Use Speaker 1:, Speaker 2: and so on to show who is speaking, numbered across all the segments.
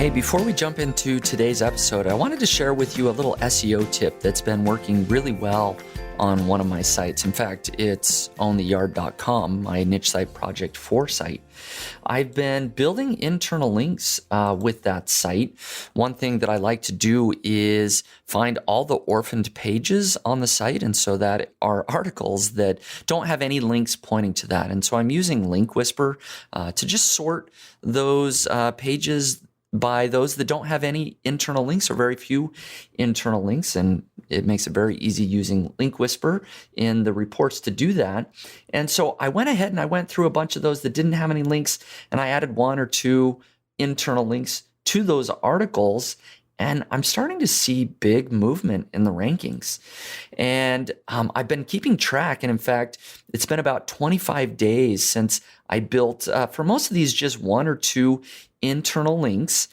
Speaker 1: Hey, before we jump into today's episode, I wanted to share with you a little SEO tip that's been working really well on one of my sites. In fact, it's owntheyard.com, my niche site project 4 site. I've been building internal links with that site. One thing that I like to do is find all the orphaned pages on the site, and so that are articles that don't have any links pointing to that. And so I'm using Link Whisper to just sort those pages by those that don't have any internal links or very few internal links. And it makes it very easy using Link Whisper in the reports to do that. And so I went ahead and I went through a bunch of those that didn't have any links, and I added 1 or 2 internal links to those articles. And I'm starting to see big movement in the rankings. And I've been keeping track. And in fact, it's been about 25 days since I built, for most of these, just 1 or 2 internal links.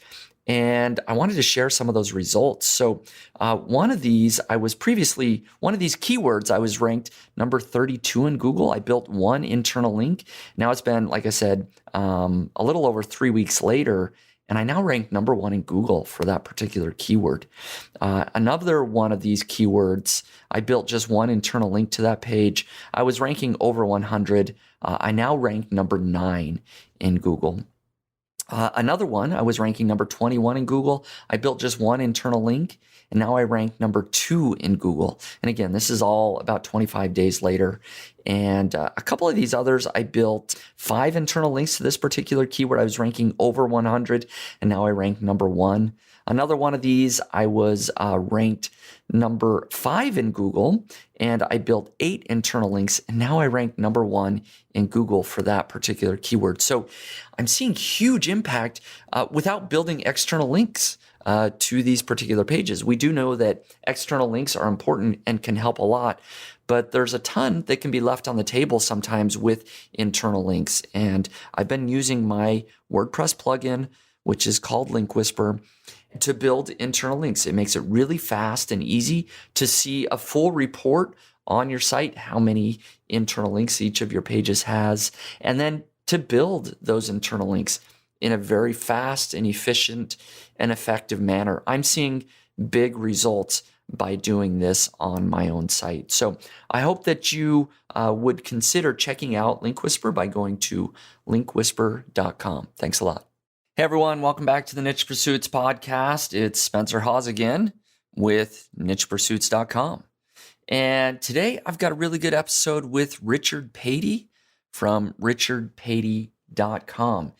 Speaker 1: And I wanted to share some of those results. So one of these keywords, I was ranked number 32 in Google. I built 1 internal link. Now it's been, like I said, a little over 3 weeks later, and I now rank number 1 in Google for that particular keyword. Another one of these keywords, I built just 1 internal link to that page. I was ranking over 100. I now rank number 9 in Google. Another one, I was ranking number 21 in Google. I built just 1 internal link, and now I rank number 2 in Google. And again, this is all about 25 days later. And a couple of these others, I built 5 internal links to this particular keyword. I was ranking over 100, and now I rank number 1. Another one of these, I was ranked number 5 in Google, and I built 8 internal links, and now I rank number 1 in Google for that particular keyword. So I'm seeing huge impact without building external links to these particular pages. We do know that external links are important and can help a lot, but there's a ton that can be left on the table sometimes with internal links. And I've been using my WordPress plugin, which is called Link Whisper, to build internal links. It makes it really fast and easy to see a full report on your site, how many internal links each of your pages has, and then to build those internal links in a very fast and efficient and effective manner. I'm seeing big results by doing this on my own site. So I hope that you would consider checking out Link Whisper by going to linkwhisper.com. Thanks a lot. Hey everyone, welcome back to the Niche Pursuits podcast. It's Spencer Hawes again with nichepursuits.com. And today I've got a really good episode with Richard Patey from richardpatey.com.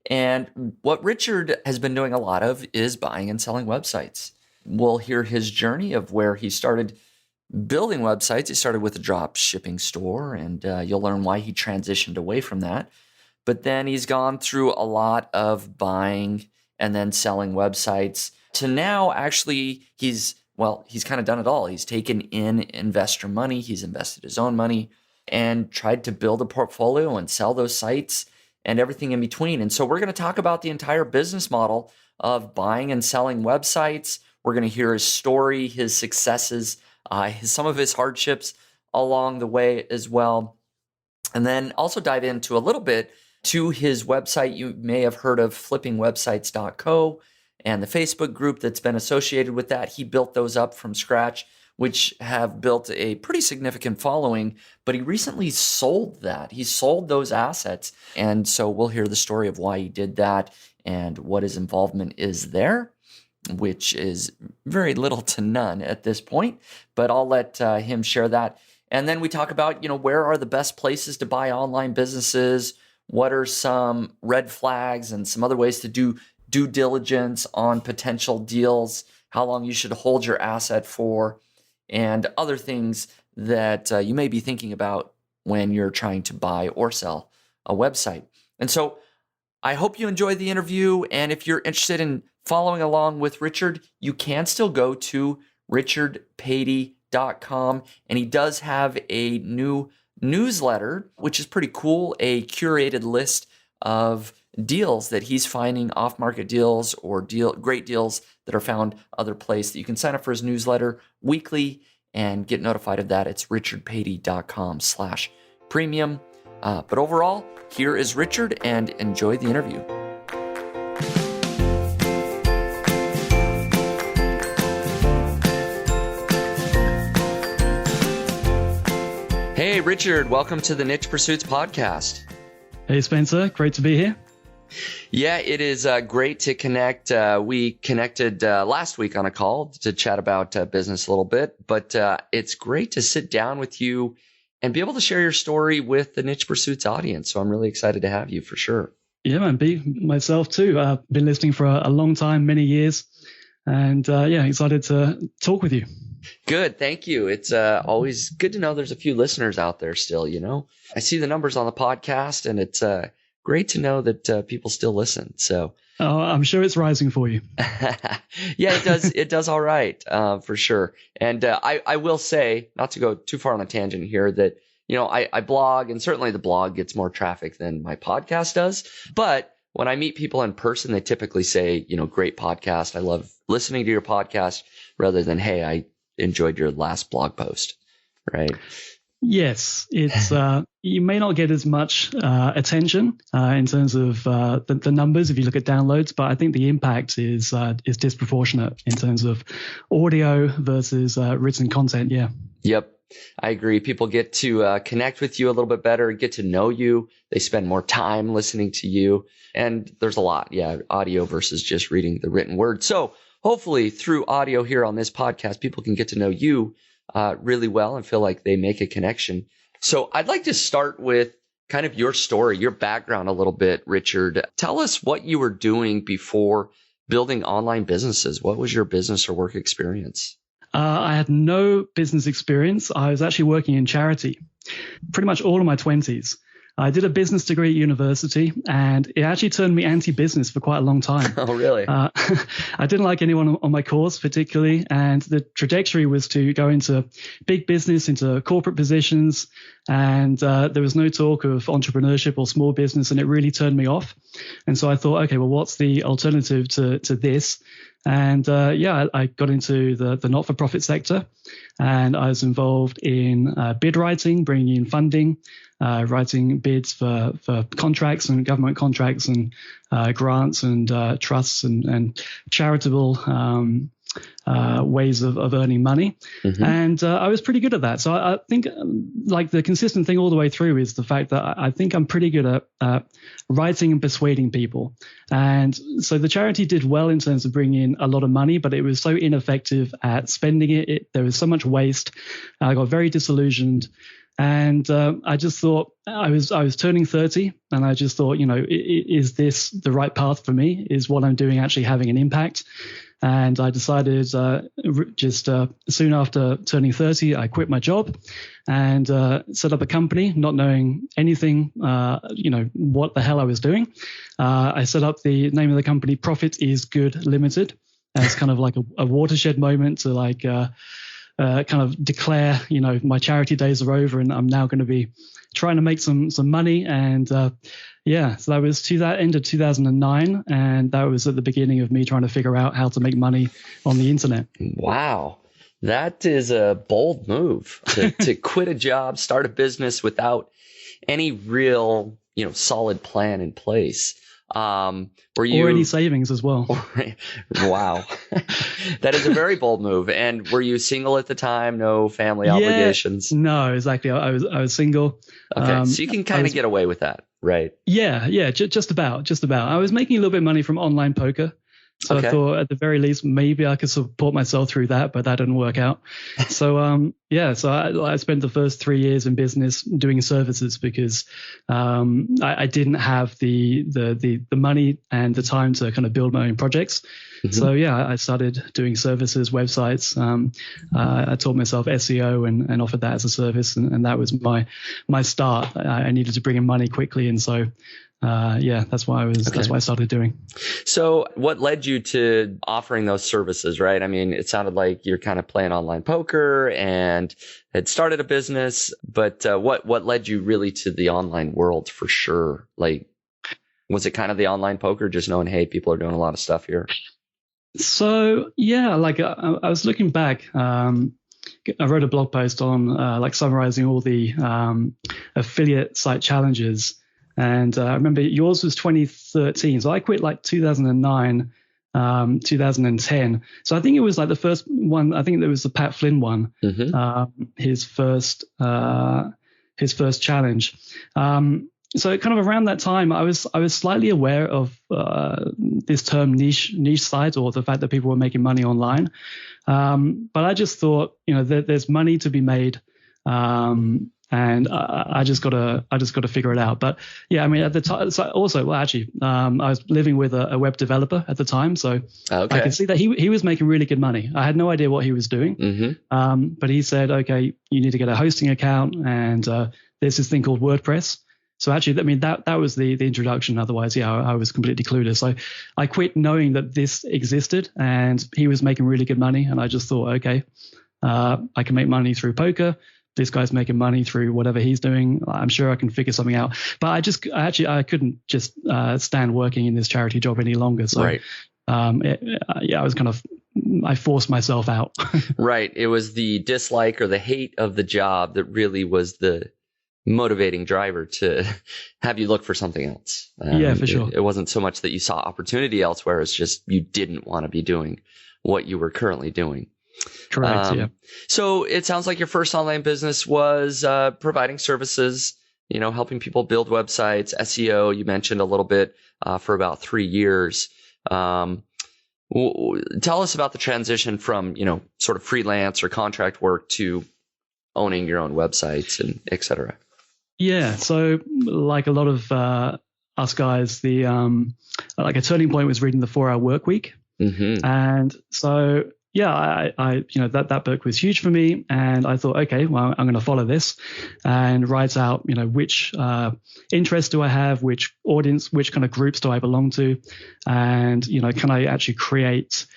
Speaker 1: And what Richard has been doing a lot of is buying and selling websites. We'll hear his journey of where he started building websites. He started with a drop shipping store, and you'll learn why he transitioned away from that. But then he's gone through a lot of buying and then selling websites to now actually he's kind of done it all. He's taken in investor money. He's invested his own money and tried to build a portfolio and sell those sites and everything in between. And so we're going to talk about the entire business model of buying and selling websites. We're going to hear his story, his successes, some of his hardships along the way as well. And then also dive into a little bit to his website. You may have heard of flippingwebsites.co and the Facebook group that's been associated with that. He built those up from scratch, which have built a pretty significant following, but he recently sold that. He sold those assets. And so we'll hear the story of why he did that and what his involvement is there, which is very little to none at this point, but I'll let him share that. And then we talk about, where are the best places to buy online businesses? What are some red flags and some other ways to do due diligence on potential deals, how long you should hold your asset for, and other things that you may be thinking about when you're trying to buy or sell a website. And so I hope you enjoyed the interview. And if you're interested in following along with Richard, you can still go to richardpatey.com. And he does have a new newsletter, which is pretty cool, a curated list of deals that he's finding, off-market deals or great deals that are found other places that you can sign up for his newsletter weekly and get notified of that. It's richardpatey.com/premium. But overall, here is Richard, and enjoy the interview. Hey, Richard, welcome to the Niche Pursuits podcast.
Speaker 2: Hey, Spencer. Great to be here.
Speaker 1: Yeah, it is great to connect. We connected last week on a call to chat about business a little bit, but it's great to sit down with you and be able to share your story with the Niche Pursuits audience. So I'm really excited to have you for sure.
Speaker 2: Yeah, man. Be myself too. Been listening for a long time, many years, and excited to talk with you.
Speaker 1: Good. Thank you. It's always good to know there's a few listeners out there still, you know. I see the numbers on the podcast, and it's great to know that people still listen. So
Speaker 2: I'm sure it's rising for you.
Speaker 1: Yeah, it does. It does all right, for sure. And I will say, not to go too far on a tangent here, that, you know, I blog, and certainly the blog gets more traffic than my podcast does. But when I meet people in person, they typically say, you know, great podcast. I love listening to your podcast, rather than, hey, I enjoyed your last blog post, right?
Speaker 2: Yes, it's you may not get as much attention in terms of the numbers if you look at downloads, but I think the impact is disproportionate in terms of audio versus written content. Yeah.
Speaker 1: Yep. I agree. People get to connect with you a little bit better, get to know you. They spend more time listening to you. And there's a lot. Yeah. Audio versus just reading the written word. So hopefully through audio here on this podcast, people can get to know you really well and feel like they make a connection. So I'd like to start with kind of your story, your background a little bit, Richard. Tell us what you were doing before building online businesses. What was your business or work experience?
Speaker 2: I had no business experience. I was actually working in charity pretty much all of my 20s. I did a business degree at university, and it actually turned me anti-business for quite a long time.
Speaker 1: Oh, really?
Speaker 2: I didn't like anyone on my course particularly, and the trajectory was to go into big business, into corporate positions, and there was no talk of entrepreneurship or small business, and it really turned me off. And so I thought, okay, well, what's the alternative to this? And I got into the not-for-profit sector, and I was involved in bid writing, bringing in funding, writing bids for contracts and government contracts and grants and trusts and charitable ways of earning money. Mm-hmm. And I was pretty good at that. So I think like the consistent thing all the way through is the fact that I think I'm pretty good at writing and persuading people. And so the charity did well in terms of bringing in a lot of money, but it was so ineffective at spending it. There was so much waste. I got very disillusioned. And I just thought I was turning 30, and I just thought, you know, is this the right path for me? Is what I'm doing actually having an impact? And I decided just soon after turning 30, I quit my job and set up a company, not knowing anything, what the hell I was doing. I set up the name of the company, Profit is Good Limited, as kind of like a watershed moment to like kind of declare, you know, my charity days are over and I'm now going to be trying to make some money. And so that was to that end of 2009. And that was at the beginning of me trying to figure out how to make money on the internet.
Speaker 1: Wow. That is a bold move to quit a job, start a business without any real, you know, solid plan in place. Were you
Speaker 2: or any savings as well?
Speaker 1: Wow. That is a very bold move. And were you single at the time? No family obligations?
Speaker 2: No, exactly. I was single.
Speaker 1: Okay. So you can kind of get away with that, right?
Speaker 2: Yeah. Just about. I was making a little bit of money from online poker. So okay. I thought at the very least, maybe I could support myself through that, but that didn't work out. So, so I spent the first 3 years in business doing services because I didn't have the money and the time to kind of build my own projects. Mm-hmm. So, I started doing services, websites. I taught myself SEO and offered that as a service. And that was my start. I needed to bring in money quickly. And so, that's why I started doing.
Speaker 1: So what led you to offering those services, right? I mean, it sounded like you're kind of playing online poker and had started a business, but what led you really to the online world for sure? Like, was it kind of the online poker, just knowing, hey, people are doing a lot of stuff here?
Speaker 2: So, I was looking back. I wrote a blog post on summarizing all the affiliate site challenges. And I remember yours was 2013. So I quit like 2009, 2010. So I think it was like the first one. I think there was the Pat Flynn one. Mm-hmm. His first his first challenge. So kind of around that time, I was slightly aware of this term niche sites, or the fact that people were making money online. But I just thought, there's money to be made, and I just gotta figure it out. But yeah, I mean, at the time, so also, well, actually, I was living with a web developer at the time, so I could see that he was making really good money. I had no idea what he was doing, but he said, okay, you need to get a hosting account, and there's this thing called WordPress. So actually, I mean, that was the introduction. Otherwise, yeah, I was completely clueless. So I quit knowing that this existed, and he was making really good money. And I just thought, okay, I can make money through poker. This guy's making money through whatever he's doing. I'm sure I can figure something out. But I couldn't just stand working in this charity job any longer. So
Speaker 3: right.
Speaker 2: I forced myself out.
Speaker 3: Right. It was the dislike or the hate of the job that really was the motivating driver to have you look for something else.
Speaker 2: Yeah, for sure.
Speaker 3: It wasn't so much that you saw opportunity elsewhere. It's just you didn't want to be doing what you were currently doing.
Speaker 2: Correct. Yeah.
Speaker 3: So it sounds like your first online business was providing services, helping people build websites, SEO. You mentioned a little bit for about 3 years. Tell us about the transition from, sort of freelance or contract work to owning your own websites and et cetera.
Speaker 2: Yeah. So like a lot of us guys, like a turning point was reading the 4-Hour Workweek.
Speaker 3: Mm-hmm.
Speaker 2: And so, yeah, I that book was huge for me. And I thought, okay, well, I'm going to follow this and write out, which interests do I have, which audience, which kind of groups do I belong to? And, can I actually create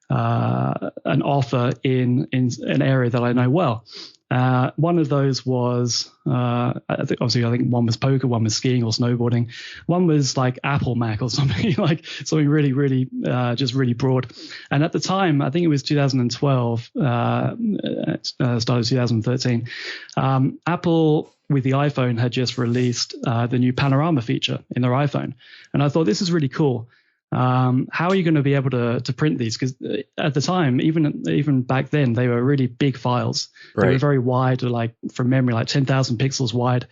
Speaker 2: an offer in an area that I know well? One of those was, I think one was poker, one was skiing or snowboarding, one was like Apple Mac or something, like something really, really, just really broad. And at the time, I think it was 2012, started 2013, Apple with the iPhone had just released the new panorama feature in their iPhone. And I thought, this is really cool. How are you going to be able to print these? Because at the time, even back then, they were really big files. They
Speaker 3: Right.
Speaker 2: were very wide, like from memory, like 10,000 pixels wide.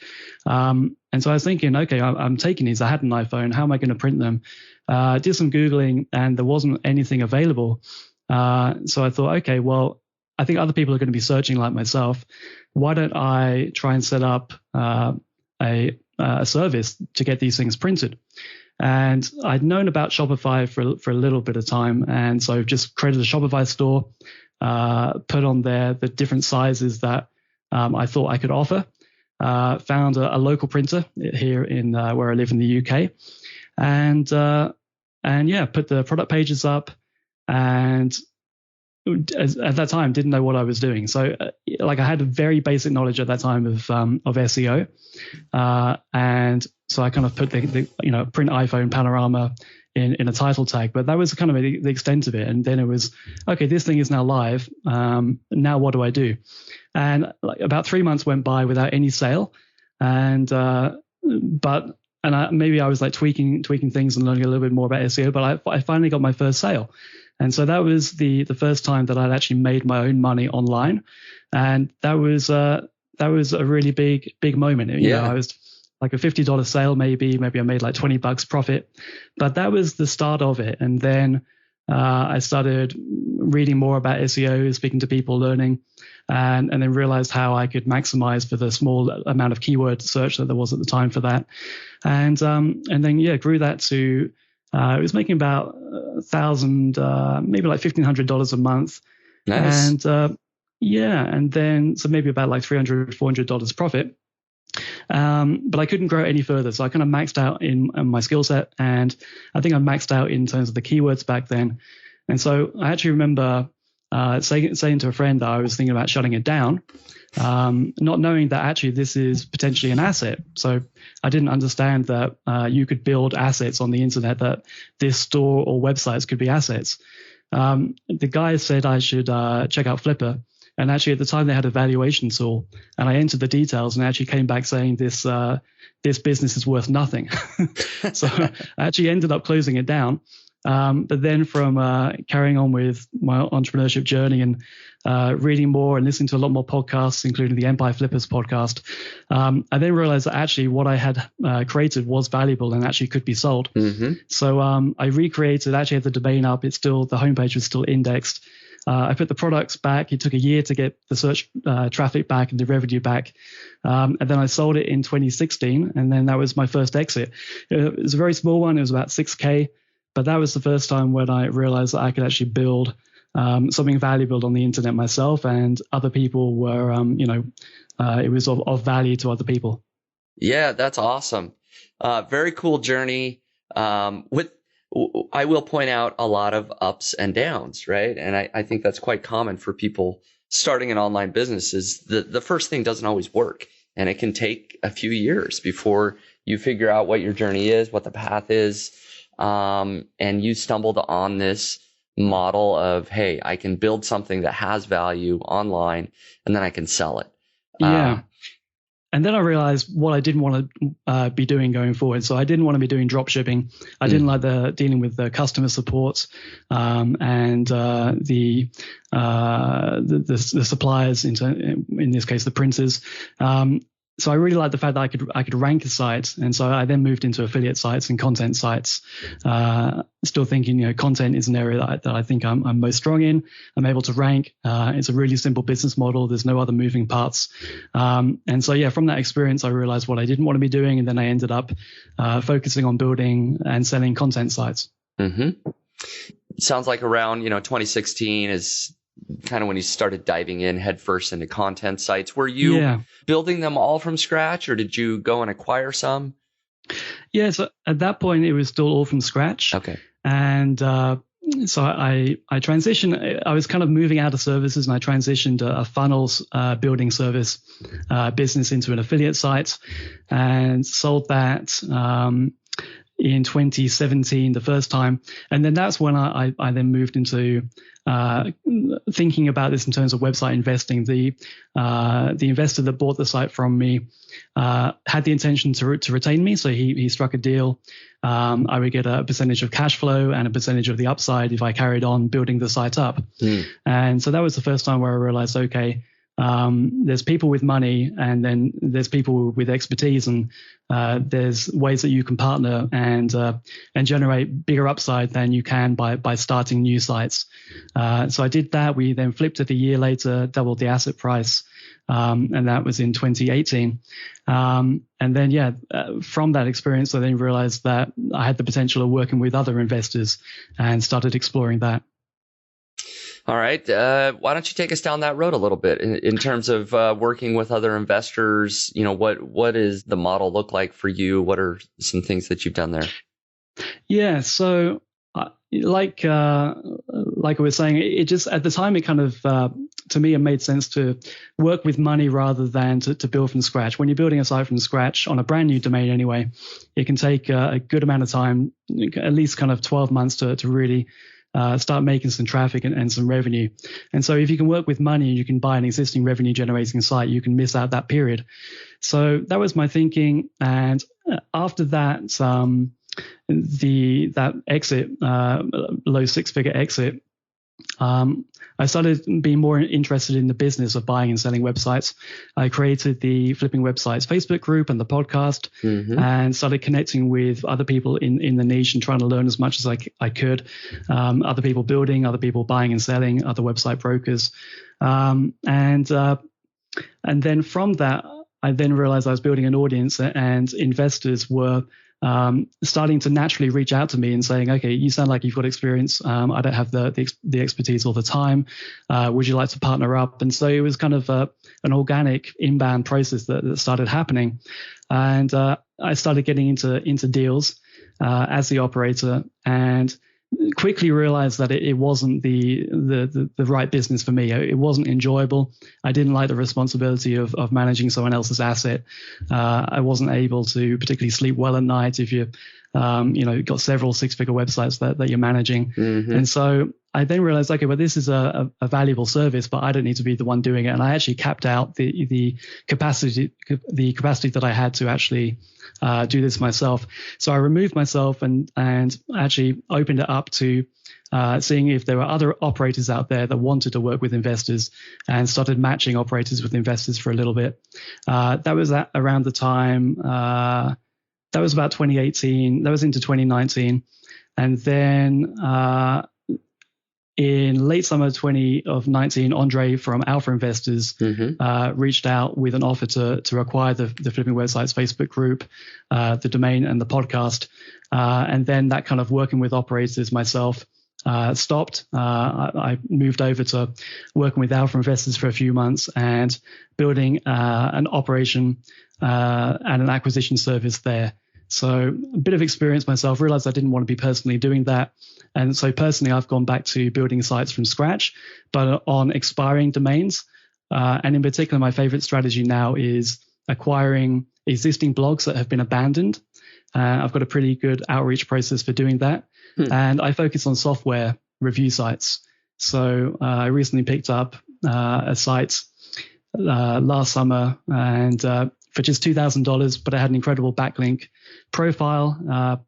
Speaker 2: And so I was thinking, okay, I'm taking these. I had an iPhone. How am I going to print them? Did some Googling, and there wasn't anything available. So I thought, okay, well, I think other people are going to be searching like myself. Why don't I try and set up a service to get these things printed? And I'd known about Shopify for a little bit of time. And so just created a Shopify store, put on there the different sizes that I thought I could offer, found a local printer here in where I live in the UK. And yeah, put the product pages up, and at that time didn't know what I was doing. So like I had a very basic knowledge at that time of SEO. And so I kind of put the print iPhone panorama in a title tag, but that was kind of the extent of it. And then it was, okay, this thing is now live. Now what do I do? And like about 3 months went by without any sale. And, maybe I was like tweaking things and learning a little bit more about SEO, but I finally got my first sale. And so that was the first time that I'd actually made my own money online. And that was a really big moment. I was like a $50 sale, maybe I made like $20 profit, but that was the start of it. And then I started reading more about SEO, speaking to people, learning, and then realized how I could maximize for the small amount of keyword search that there was at the time for that. And then grew that to, it was making about $1,000, maybe like $1,500 a month.
Speaker 3: Nice.
Speaker 2: And and then so maybe about like $300, $400 profit. But I couldn't grow any further. So I kind of maxed out in my skill set, and I think I maxed out in terms of the keywords back then. And so I actually remember saying to a friend that I was thinking about shutting it down, not knowing that actually this is potentially an asset. So I didn't understand that you could build assets on the internet, that this store or websites could be assets. The guy said I should check out Flipper. And actually, at the time, they had a valuation tool, and I entered the details, and actually came back saying this business is worth nothing. So I actually ended up closing it down. But then from carrying on with my entrepreneurship journey and reading more and listening to a lot more podcasts, including the Empire Flippers podcast, I then realized that actually what I had created was valuable and actually could be sold.
Speaker 3: Mm-hmm.
Speaker 2: So I recreated, actually had the domain up. It's still, the homepage was still indexed. I put the products back. It took a year to get the search traffic back and the revenue back. And then I sold it in 2016. And then that was my first exit. It was a very small one. It was about 6K. But that was the first time when I realized that I could actually build something valuable on the internet myself, and other people were, it was of value to other people.
Speaker 3: Yeah, that's awesome. Very cool journey. I will point out a lot of ups and downs, right? And I think that's quite common for people starting an online business. Is the first thing doesn't always work, and it can take a few years before you figure out what your journey is, what the path is. And you stumbled on this model of, hey, I can build something that has value online and then I can sell it.
Speaker 2: Yeah. And then I realized what I didn't want to be doing going forward. So I didn't want to be doing drop shipping. I didn't like dealing with the customer support and the suppliers, in this case, the printers. So I really liked the fact that I could rank a site, and so I then moved into affiliate sites and content sites. Still thinking, content is an area that I think I'm most strong in. I'm able to rank. It's a really simple business model. There's no other moving parts. And so from that experience, I realized what I didn't want to be doing, and then I ended up focusing on building and selling content sites.
Speaker 3: Mm-hmm. Sounds like around 2016 is kind of when you started diving in headfirst into content sites. Were you building them all from scratch, or did you go and acquire some?
Speaker 2: Yeah, so at that point, it was still all from scratch.
Speaker 3: Okay.
Speaker 2: And so I transitioned. I was kind of moving out of services, and I transitioned a funnels building service business into an affiliate site, and sold that in 2017 the first time. And then that's when I then moved into thinking about this in terms of website investing. The investor that bought the site from me had the intention to retain me. So he struck a deal. I would get a percentage of cash flow and a percentage of the upside if I carried on building the site up. And so that was the first time where I realized, okay, there's people with money, and then there's people with expertise, and there's ways that you can partner and generate bigger upside than you can by starting new sites. So I did that. We then flipped it a year later, doubled the asset price, and that was in 2018. And then from that experience, I then realized that I had the potential of working with other investors and started exploring that.
Speaker 3: All right. Why don't you take us down that road a little bit in terms of working with other investors? What does the model look like for you? What are some things that you've done there? Yeah.
Speaker 2: So like I was saying, it just at the time, it kind of, to me, it made sense to work with money rather than to build from scratch. When you're building a site from scratch on a brand new domain anyway, it can take a good amount of time, at least kind of 12 months to really start making some traffic and some revenue. And so if you can work with money and you can buy an existing revenue generating site, you can miss out that period. So that was my thinking. And after that, that exit, low six-figure exit, I started being more interested in the business of buying and selling websites. I created the Flipping Websites Facebook group and the podcast, and started connecting with other people in the niche and trying to learn as much as I could. Other people building, other people buying and selling, other website brokers. And then from that, I then realized I was building an audience, and investors were starting to naturally reach out to me and saying, okay, you sound like you've got experience. I don't have the expertise all the time. Would you like to partner up? And so it was kind of an organic inbound process that started happening. And I started getting into deals as the operator, and quickly realized that it wasn't the right business for me. It wasn't enjoyable. I didn't like the responsibility of managing someone else's asset. I wasn't able to particularly sleep well at night if you got several six-figure websites that you're managing. And so I then realized, okay, well, this is a valuable service, but I don't need to be the one doing it. And I actually capped out the capacity that I had to actually do this myself. So I removed myself and actually opened it up to seeing if there were other operators out there that wanted to work with investors, and started matching operators with investors for a little bit. That was around the time, that was about 2018, that was into 2019. And then in late summer 2019, Andre from Alpha Investors reached out with an offer to acquire the Flipping Websites Facebook group, the domain, and the podcast. And then that kind of working with operators myself stopped. I moved over to working with Alpha Investors for a few months and building an operation and an acquisition service there. So a bit of experience myself, realized I didn't want to be personally doing that. And so personally, I've gone back to building sites from scratch, but on expiring domains. And in particular, my favorite strategy now is acquiring existing blogs that have been abandoned. I've got a pretty good outreach process for doing that. And I focus on software review sites. So I recently picked up a site last summer, and for just $2,000, but I had an incredible backlink profile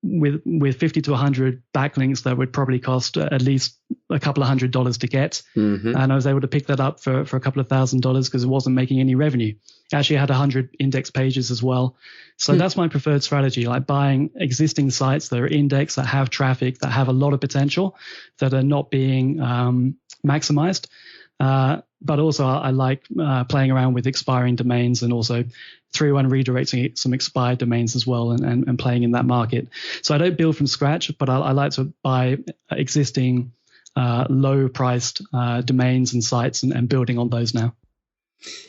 Speaker 2: with 50 to 100 backlinks that would probably cost at least a couple of $100 to get. And I was able to pick that up for a couple of $1,000 because it wasn't making any revenue. It actually had 100 index pages as well. So that's my preferred strategy, like buying existing sites that are indexed, that have traffic, that have a lot of potential, that are not being maximized. But also I like playing around with expiring domains, and also through and redirecting some expired domains as well, and playing in that market. So I don't build from scratch, but I like to buy existing low priced domains and sites and building on those now.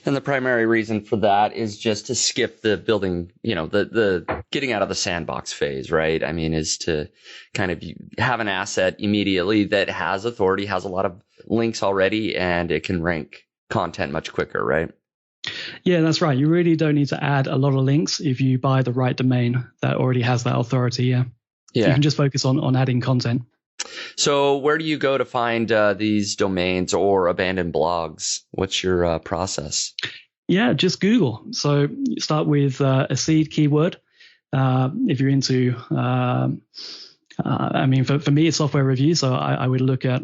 Speaker 3: And the primary reason for that is just to skip the building, the getting out of the sandbox phase, right? I mean, is to kind of have an asset immediately that has authority, has a lot of links already, and it can rank content much quicker, right?
Speaker 2: Yeah, that's right. You really don't need to add a lot of links if you buy the right domain that already has that authority. Yeah. You can just focus on adding content.
Speaker 3: So where do you go to find these domains or abandoned blogs? What's your process?
Speaker 2: Yeah, just Google. So you start with a seed keyword. If you're into, for me, it's software review. So I would look at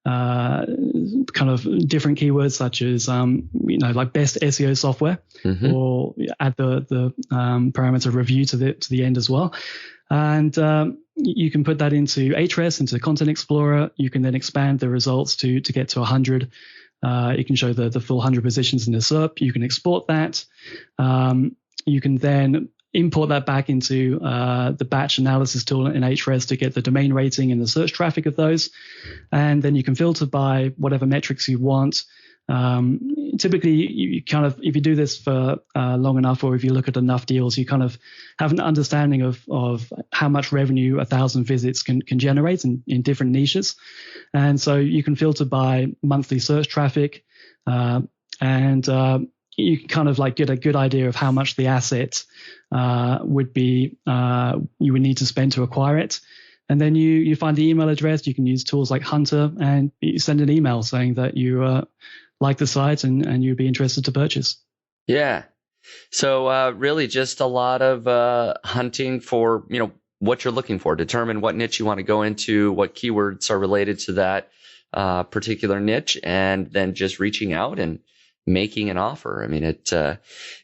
Speaker 2: kind of different keywords such as, like best SEO software, or add the parameter review to the end as well. And you can put that into Ahrefs, into Content Explorer. You can then expand the results to get to 100. You can show the full 100 positions in the SERP. You can export that. You can then import that back into the batch analysis tool in Ahrefs to get the domain rating and the search traffic of those. And then you can filter by whatever metrics you want. Typically, you kind of, if you do this for long enough, or if you look at enough deals, you kind of have an understanding of how much revenue 1,000 visits can generate in different niches. And so you can filter by monthly search traffic, and you can kind of like get a good idea of how much the asset would be, you would need to spend to acquire it. And then you find the email address. You can use tools like Hunter, and you send an email saying that you like the site and you'd be interested to purchase. Yeah.
Speaker 3: So really just a lot of hunting for, what you're looking for. Determine what niche you want to go into, what keywords are related to that particular niche, and then just reaching out and making an offer. I mean, it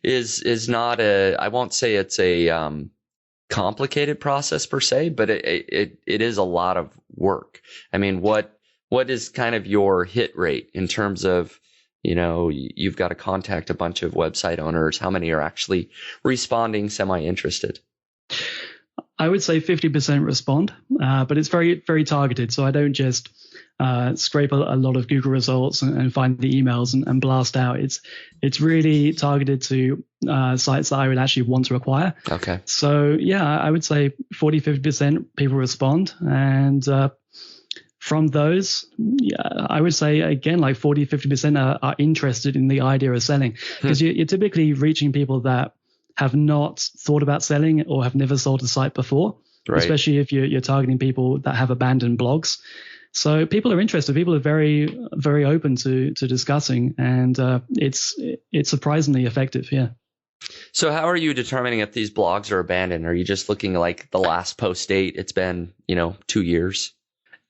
Speaker 3: is not I won't say it's a complicated process per se, but it is a lot of work. I mean, what is kind of your hit rate in terms of, you've got to contact a bunch of website owners. How many are actually responding, semi-interested?
Speaker 2: I would say 50% respond, but it's very, very targeted. So I don't just scrape a lot of Google results and find the emails and blast out. It's really targeted to sites that I would actually want to acquire.
Speaker 3: Okay.
Speaker 2: So yeah, I would say 40-50% people respond, and from those, I would say again like 40-50% are interested in the idea of selling, because you're typically reaching people that have not thought about selling or have never sold a site before, right? Especially if you're targeting people that have abandoned blogs. So people are interested. People are very, very open to discussing, and it's surprisingly effective. Yeah.
Speaker 3: So how are you determining if these blogs are abandoned? Are you just looking like the last post date? It's been, 2 years.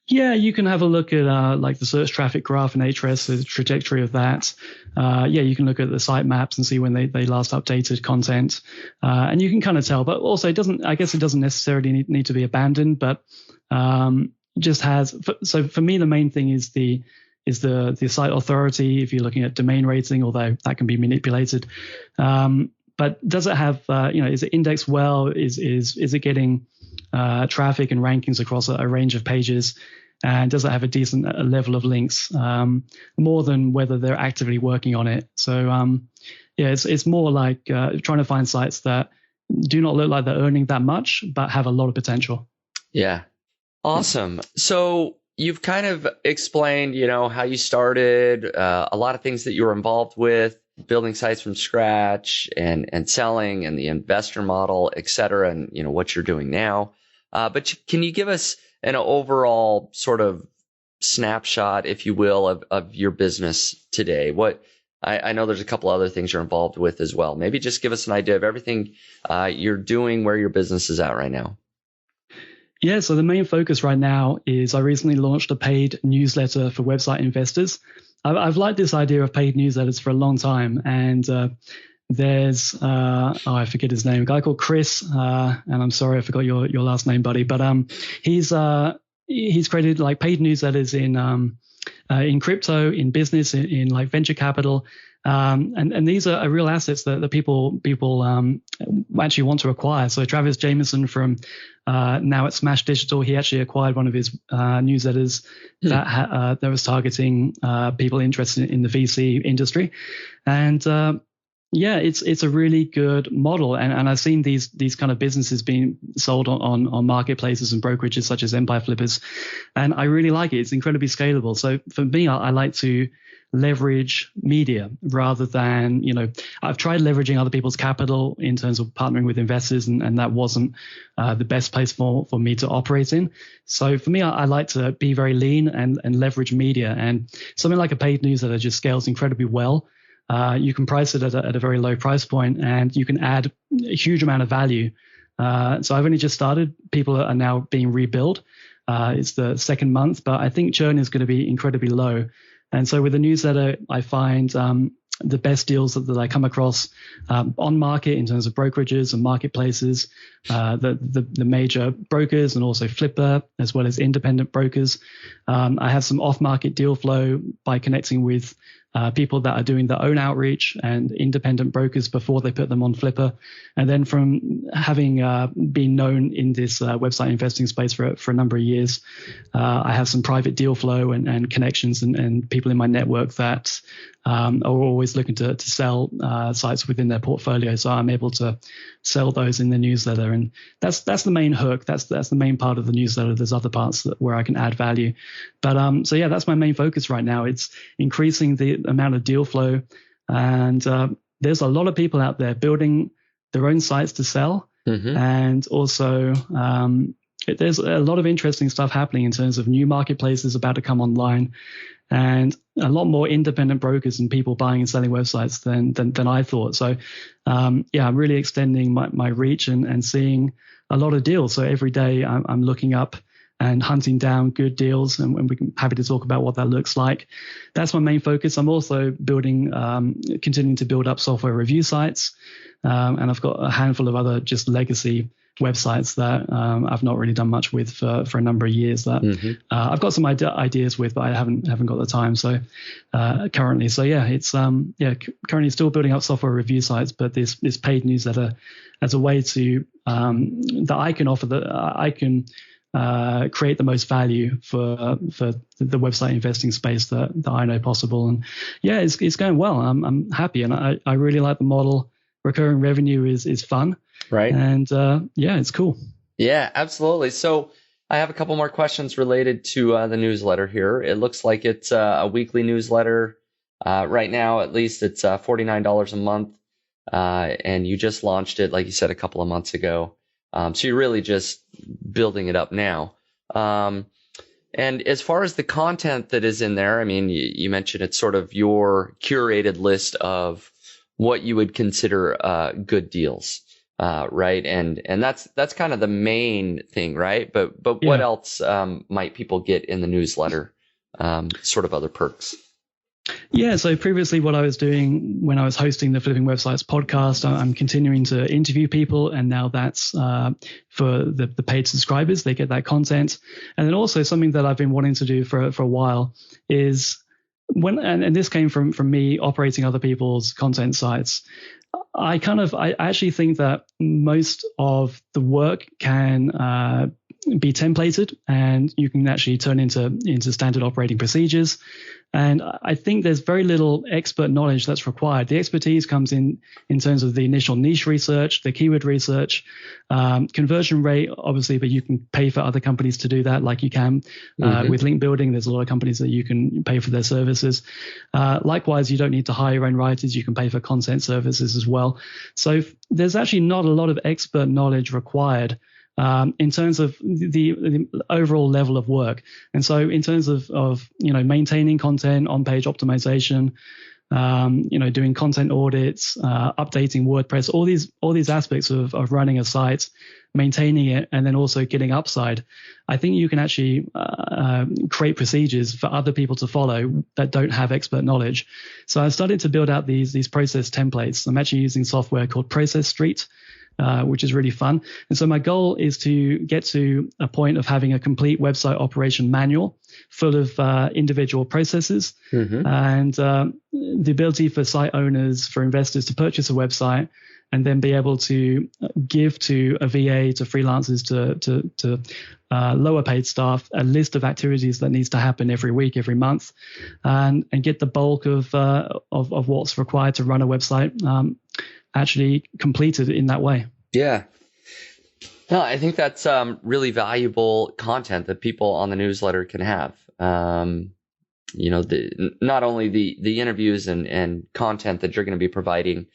Speaker 2: Yeah, you can have a look at like the search traffic graph and Ahrefs, the trajectory of that. You can look at the sitemaps and see when they last updated content, and you can kind of tell. But also, it doesn't necessarily need to be abandoned, but just has. So for me, the main thing is the site authority. If you're looking at domain rating, although that can be manipulated. But does it have, is it indexed well? Is it getting traffic and rankings across a range of pages? And does it have a decent level of links? More than whether they're actively working on it. So it's more like trying to find sites that do not look like they're earning that much, but have a lot of potential.
Speaker 3: Yeah. Awesome. So you've kind of explained, how you started, a lot of things that you were involved with, building sites from scratch and selling and the investor model, et cetera, and, what you're doing now. But can you give us an overall sort of snapshot, if you will, of your business today? I know there's a couple other things you're involved with as well. Maybe just give us an idea of everything you're doing, where your business is at right now.
Speaker 2: Yeah, so the main focus right now is I recently launched a paid newsletter for website investors. I've liked this idea of paid newsletters for a long time, and there's I forget his name, a guy called Chris, and I'm sorry I forgot your last name, buddy, but he's created like paid newsletters in crypto, in business, in like venture capital, and these are real assets that people actually want to acquire. So Travis Jameson from now at Smash Digital, he actually acquired one of his newsletters that was targeting people interested in the VC industry, and it's a really good model, and I've seen these kind of businesses being sold on marketplaces and brokerages such as Empire Flippers, and I really like it. It's incredibly scalable. So for me, I like to leverage media rather than, I've tried leveraging other people's capital in terms of partnering with investors, and that wasn't the best place for me to operate in. So for me, I like to be very lean and leverage media, and something like a paid newsletter just scales incredibly well. You can price it at a very low price point, and you can add a huge amount of value. So I've only just started. People are now being rebuilt. It's the second month, but I think churn is going to be incredibly low. And so with the newsletter, I find the best deals that I come across on market in terms of brokerages and marketplaces, the major brokers, and also Flipper, as well as independent brokers. I have some off-market deal flow by connecting with people that are doing their own outreach and independent brokers before they put them on Flipper. And then from having been known in this website investing space for a number of years, I have some private deal flow and connections and people in my network that are always looking to sell sites within their portfolio. So I'm able to sell those in the newsletter. And that's the main hook. That's the main part of the newsletter. There's other parts where I can add value. But that's my main focus right now. It's increasing the amount of deal flow. And there's a lot of people out there building their own sites to sell. Mm-hmm. And also there's a lot of interesting stuff happening in terms of new marketplaces about to come online, and a lot more independent brokers and people buying and selling websites than I thought. So I'm really extending my reach and seeing a lot of deals. So every day I'm looking up and hunting down good deals, and we can happy to talk about what that looks like. That's my main focus. I'm also continuing to build up software review sites, and I've got a handful of other just legacy websites that I've not really done much with for a number of years. That I've got some ideas with, but I haven't got the time. So currently, it's currently still building up software review sites, but this paid newsletter as a way to that I can offer I can create the most value for the website investing space that I know possible. And it's going well. I'm happy, and I really like the model. Recurring revenue is fun, right? And it's cool.
Speaker 3: Yeah, absolutely. So I have a couple more questions related to the newsletter here. It looks like it's a weekly newsletter right now. At least it's $49 a month, and you just launched it, like you said, a couple of months ago. So you're really just building it up now. And as far as the content that is in there, I mean, you mentioned it's sort of your curated list of what you would consider good deals, right? And that's kind of the main thing, right? But what else might people get in the newsletter? Sort of other perks.
Speaker 2: Yeah, so previously what I was doing when I was hosting the Flipping Websites podcast, I'm continuing to interview people, and now that's for the paid subscribers. They get that content. And then also something that I've been wanting to do for a while is and this came from me operating other people's content sites. I actually think that most of the work can be templated, and you can actually turn into standard operating procedures. And I think there's very little expert knowledge that's required. The expertise comes in terms of the initial niche research, the keyword research, conversion rate, obviously, but you can pay for other companies to do that, like you can with link building. There's a lot of companies that you can pay for their services. Likewise, you don't need to hire your own writers. You can pay for content services as well. So there's actually not a lot of expert knowledge required in terms of the overall level of work. And so in terms of maintaining content, on-page optimization, doing content audits, updating WordPress, all these aspects of running a site, maintaining it, and then also getting upside, I think you can actually create procedures for other people to follow that don't have expert knowledge. So I started to build out these process templates. I'm actually using software called Process Street, which is really fun. And so my goal is to get to a point of having a complete website operation manual full of individual processes and the ability for site owners, for investors to purchase a website and then be able to give to a VA, to freelancers, to lower paid staff, a list of activities that needs to happen every week, every month, and get the bulk of what's required to run a website actually completed in that way.
Speaker 3: Yeah. No, I think that's really valuable content that people on the newsletter can have. Not only the interviews and content that you're going to be providing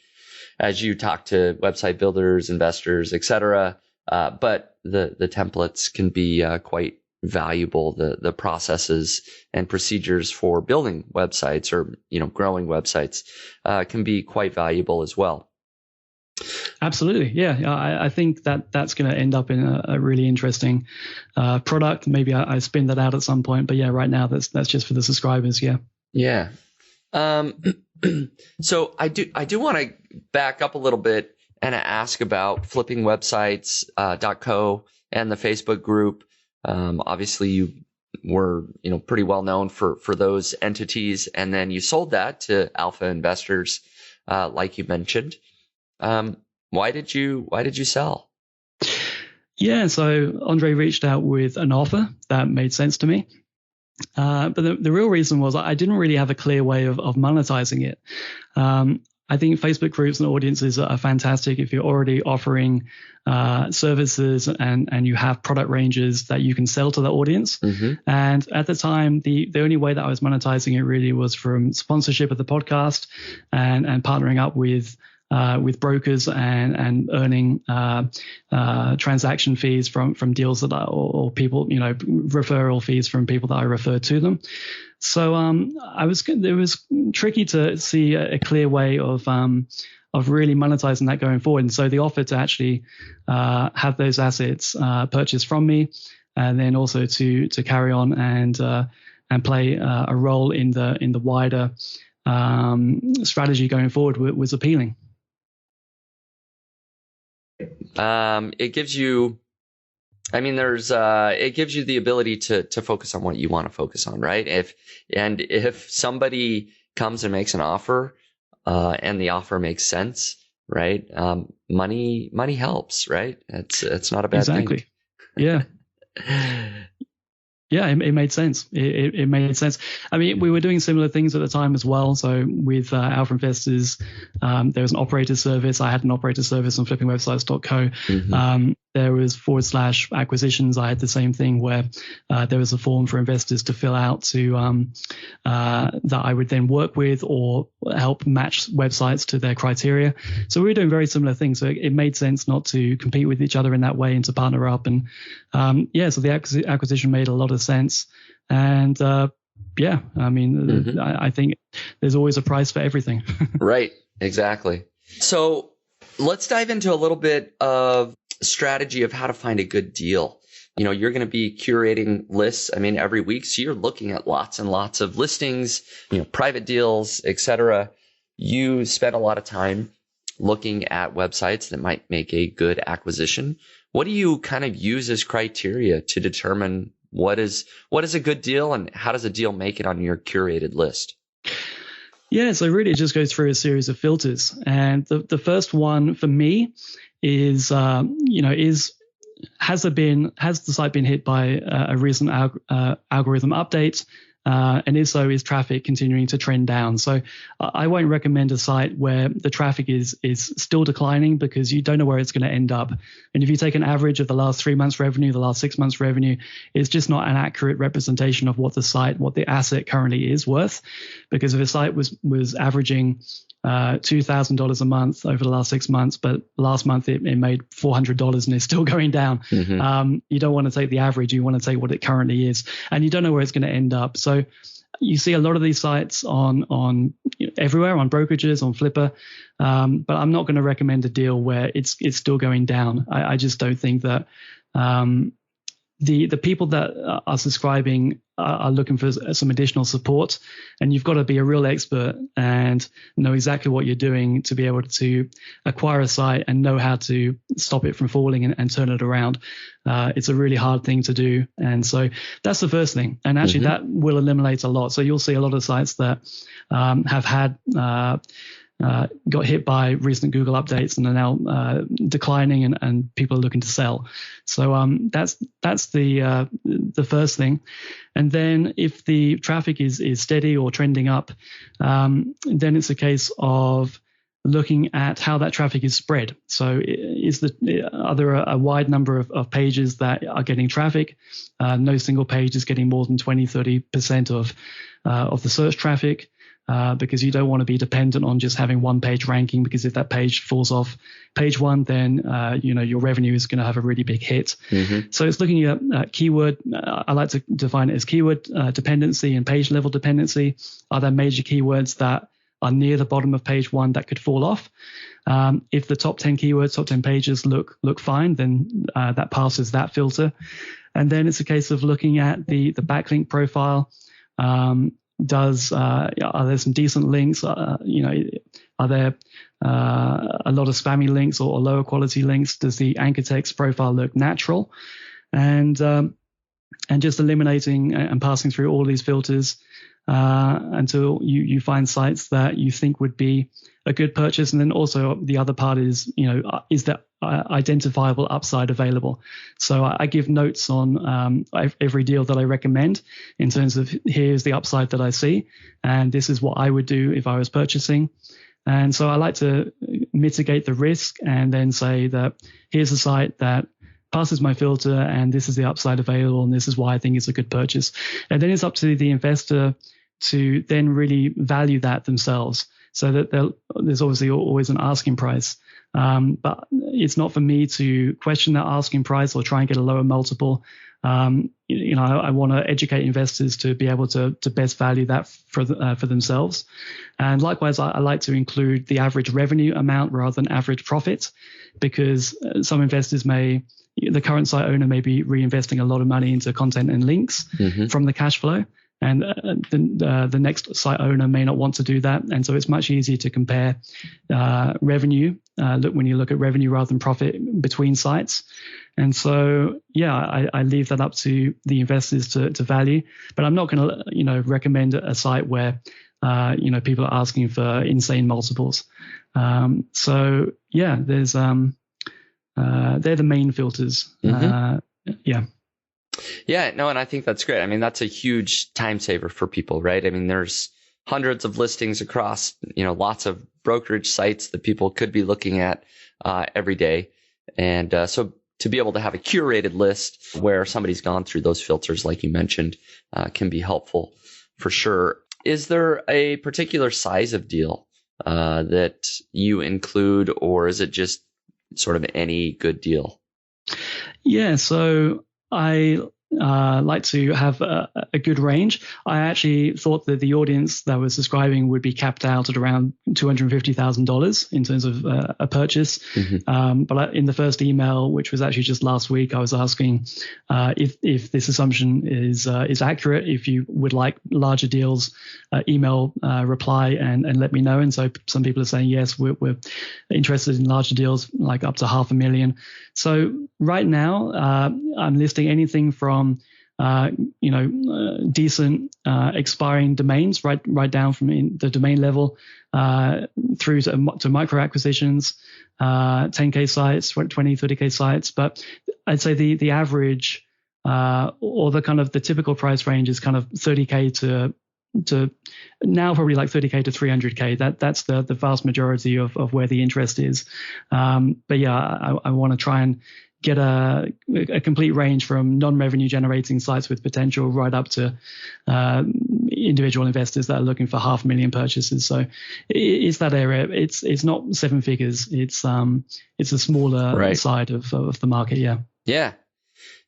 Speaker 3: as you talk to website builders, investors, etc., but the templates can be quite valuable. The processes and procedures for building websites or growing websites can be quite valuable as well.
Speaker 2: Absolutely. Yeah. I think that's going to end up in a really interesting product. Maybe I spin that out at some point, but yeah, right now that's just for the subscribers. Yeah.
Speaker 3: Yeah. So I do want to back up a little bit and ask about flippingwebsites.co and the Facebook group. Obviously you were, pretty well known for those entities, and then you sold that to alpha investors, like you mentioned. Why did you sell?
Speaker 2: Yeah, so Andre reached out with an offer that made sense to me. But the real reason was I didn't really have a clear way of monetizing it. I think Facebook groups and audiences are fantastic if you're already offering services and you have product ranges that you can sell to the audience. And at the time, the only way that I was monetizing it really was from sponsorship of the podcast and partnering up with brokers and earning transaction fees from deals that or people, referral fees from people that I referred to them. So it was tricky to see a clear way of really monetizing that going forward. And so the offer to actually have those assets purchased from me, and then also to carry on and play a role in the wider strategy going forward was appealing.
Speaker 3: It gives you, it gives you the ability to focus on what you want to focus on, right? If somebody comes and makes an offer, and the offer makes sense, right? Money helps, right? It's not a bad thing.
Speaker 2: Yeah. Yeah, it made sense. It made sense. I mean, we were doing similar things at the time as well. So with Alpha Investors, there was an operator service. I had an operator service on flippingwebsites.co. There was / acquisitions. I had the same thing where there was a form for investors to fill out that I would then work with or help match websites to their criteria. So we were doing very similar things. So it made sense not to compete with each other in that way and to partner up. And so the acquisition made a lot of sense. And I think there's always a price for everything.
Speaker 3: Right. Exactly. So let's dive into a little bit of strategy of how to find a good deal. You're going to be curating lists. I mean, every week, so you're looking at lots and lots of listings, private deals, etc. You spend a lot of time looking at websites that might make a good acquisition. What do you kind of use as criteria to determine what is a good deal, and how does a deal make it on your curated list?
Speaker 2: Yeah, so really it just goes through a series of filters. And the first one for me is, has the site been hit by a recent algorithm update? And if so, is traffic continuing to trend down? So I won't recommend a site where the traffic is still declining, because you don't know where it's going to end up. And if you take an average of the last 3 months revenue, the last 6 months revenue, it's just not an accurate representation of what the asset currently is worth. Because if a site was averaging $2,000 a month over the last 6 months, but last month it made $400 and it's still going down. Mm-hmm. You don't want to take the average. You want to take what it currently is, and you don't know where it's going to end up. So you see a lot of these sites on everywhere, on brokerages, on Flipper, but I'm not going to recommend a deal where it's still going down. I just don't think that the people that are subscribing are looking for some additional support, and you've got to be a real expert and know exactly what you're doing to be able to acquire a site and know how to stop it from falling and turn it around. It's a really hard thing to do. And so that's the first thing. And actually that will eliminate a lot. So you'll see a lot of sites that have had got hit by recent Google updates and are now declining, and people are looking to sell. So that's the first thing. And then if the traffic is steady or trending up, then it's a case of looking at how that traffic is spread. So are there a wide number of pages that are getting traffic? No single page is getting more than 20-30% of the search traffic. Because you don't want to be dependent on just having one page ranking, because if that page falls off page one, then your revenue is going to have a really big hit. Mm-hmm. So it's looking at keyword. I like to define it as keyword dependency and page level dependency. Are there major keywords that are near the bottom of page one that could fall off? If the top 10 keywords, top 10 pages look fine, then that passes that filter. And then it's a case of looking at the backlink profile. Are there some decent links? Are there a lot of spammy links or lower quality links? Does the anchor text profile look natural? And just eliminating and passing through all these filters until you find sites that you think would be a good purchase. And then also the other part is that identifiable upside available? So I give notes on every deal that I recommend in terms of, here's the upside that I see, and this is what I would do if I was purchasing. And so I like to mitigate the risk and then say that here's a site that passes my filter, and this is the upside available, and this is why I think it's a good purchase. And then it's up to the investor to then really value that themselves, so that there's obviously always an asking price. But it's not for me to question that asking price or try and get a lower multiple. I want to educate investors to be able to best value that for themselves. And likewise, I like to include the average revenue amount rather than average profit, because some investors the current site owner may be reinvesting a lot of money into content and links from the cash flow. And the next site owner may not want to do that. And so it's much easier to compare revenue, when you look at revenue rather than profit between sites. And so, I leave that up to the investors to value. But I'm not going to, recommend a site where, people are asking for insane multiples. There's they're the main filters.
Speaker 3: Yeah, no, and I think that's great. I mean, that's a huge time saver for people, right? I mean, there's hundreds of listings across, lots of brokerage sites that people could be looking at every day. And so to be able to have a curated list where somebody's gone through those filters, like you mentioned, can be helpful for sure. Is there a particular size of deal that you include, or is it just sort of any good deal?
Speaker 2: Yeah, so like to have a good range. I actually thought that the audience that was subscribing would be capped out at around $250,000 in terms of a purchase. But in the first email, which was actually just last week, I was asking if this assumption is accurate. If you would like larger deals, email reply and let me know. And so some people are saying yes, we're interested in larger deals, like up to $500,000. So right now, I'm listing anything from decent expiring domains, right down from the domain level through to micro acquisitions, 10K sites, 20, 30K sites. But I'd say the average or the kind of the typical price range is kind of 30K to now probably like 30K to 300K. That's the vast majority of where the interest is. But yeah, I want to try and get a complete range from non-revenue generating sites with potential right up to individual investors that are looking for $500,000 purchases. So it's that area. It's not seven figures. It's a smaller side of the market. Yeah.
Speaker 3: Yeah.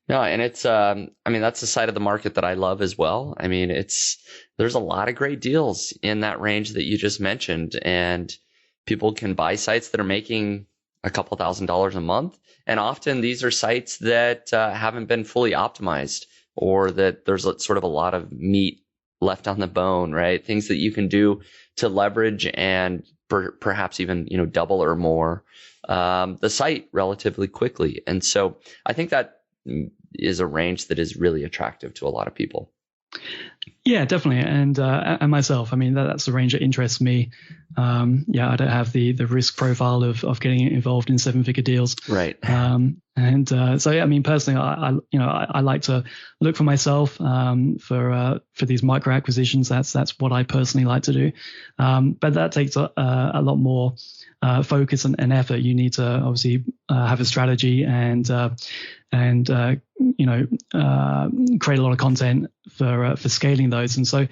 Speaker 3: No, and it's that's the side of the market that I love as well. I mean, there's a lot of great deals in that range that you just mentioned, and people can buy sites that are making a couple $1,000s a month. And often these are sites that haven't been fully optimized, or that there's sort of a lot of meat left on the bone, right? Things that you can do to leverage and perhaps even, double or more the site relatively quickly. And so I think that is a range that is really attractive to a lot of people.
Speaker 2: Yeah, definitely. And myself, I mean, that's the range that interests me. I don't have the risk profile of getting involved in seven-figure deals.
Speaker 3: Right.
Speaker 2: Personally, I like to look for myself for these micro acquisitions. That's what I personally like to do. But that takes a lot more focus and effort. You need to obviously have a strategy and create a lot of content for scaling those. And so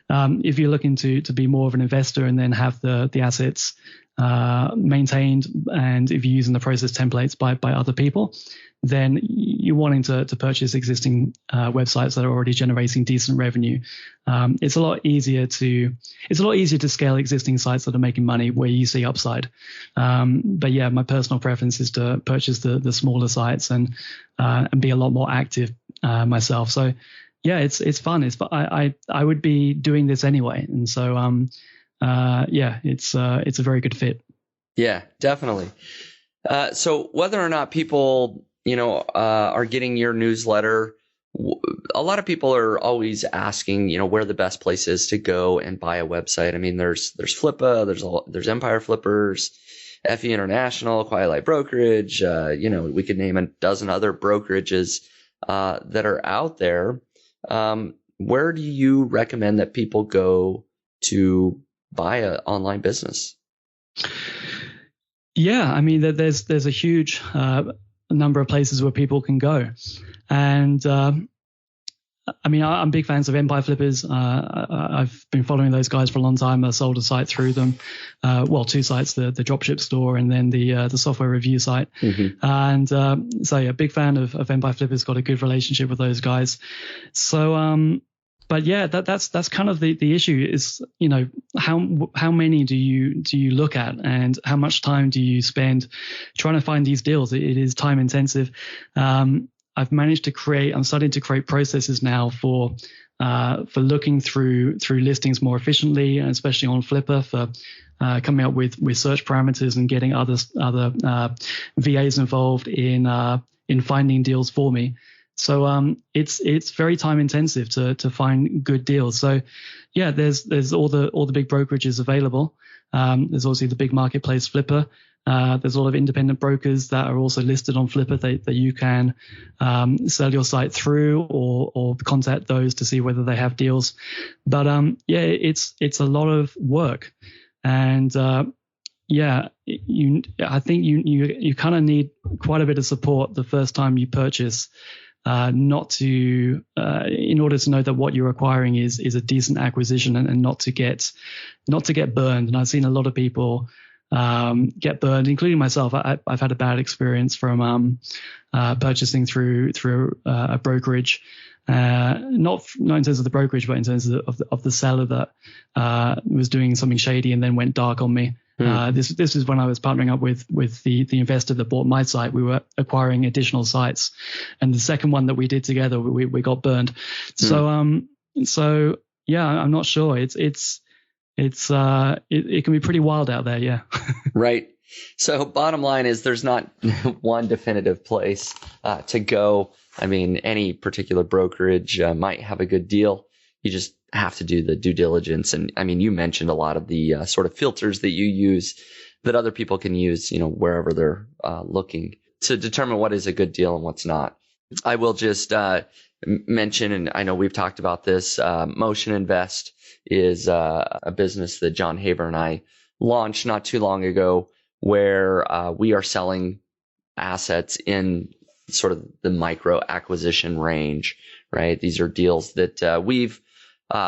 Speaker 2: if you're looking to be more of an investor and then have the assets maintained, and if you're using the process templates by other people, then you're wanting to purchase existing websites that are already generating decent revenue. It's a lot easier to scale existing sites that are making money where you see upside. But yeah, my personal preference is to purchase the smaller sites and be a lot more active myself. So yeah, it's fun. I would be doing this anyway, and so it's a very good fit.
Speaker 3: Yeah, definitely. So whether or not people are getting your newsletter, a lot of people are always asking, where the best place is to go and buy a website. I mean, there's Flippa, there's Empire Flippers, FE International, Quiet Light Brokerage. We could name a dozen other brokerages that are out there. Where do you recommend that people go to buy an online business?
Speaker 2: Yeah, I mean, there's a huge number of places where people can go. And I'm big fans of Empire Flippers. I've been following those guys for a long time. I sold a site through them. Two sites, the dropship store and then the software review site. Mm-hmm. Big fan of Empire Flippers, got a good relationship with those guys. So, but yeah, that's kind of the issue is, how many do you look at and how much time do you spend trying to find these deals? It is time intensive. I'm starting to create processes now for looking through listings more efficiently, and especially on Flipper for coming up with search parameters and getting other VAs involved in finding deals for me. So it's very time intensive to find good deals. So yeah, there's all the big brokerages available. There's obviously the big marketplace Flipper. There's a lot of independent brokers that are also listed on Flipper that you can sell your site through or contact those to see whether they have deals. But it's a lot of work, and I think you kind of need quite a bit of support the first time you purchase. In order to know that what you're acquiring is a decent acquisition and not to get burned. And I've seen a lot of people get burned, including myself. I've had a bad experience from purchasing through a brokerage. Not in terms of the brokerage, but in terms of the seller that was doing something shady and then went dark on me. This is when I was partnering up with the investor that bought my site. We were acquiring additional sites, and the second one that we did together, we got burned. So yeah, I'm not sure. It can be pretty wild out there. Yeah.
Speaker 3: Right. So bottom line is there's not one definitive place to go. I mean, any particular brokerage might have a good deal. You just have to do the due diligence. And I mean, you mentioned a lot of the sort of filters that you use that other people can use, wherever they're looking to determine what is a good deal and what's not. I will just mention, and I know we've talked about this, Motion Invest is a business that John Haber and I launched not too long ago, where we are selling assets in sort of the micro acquisition range, right? These are deals that we've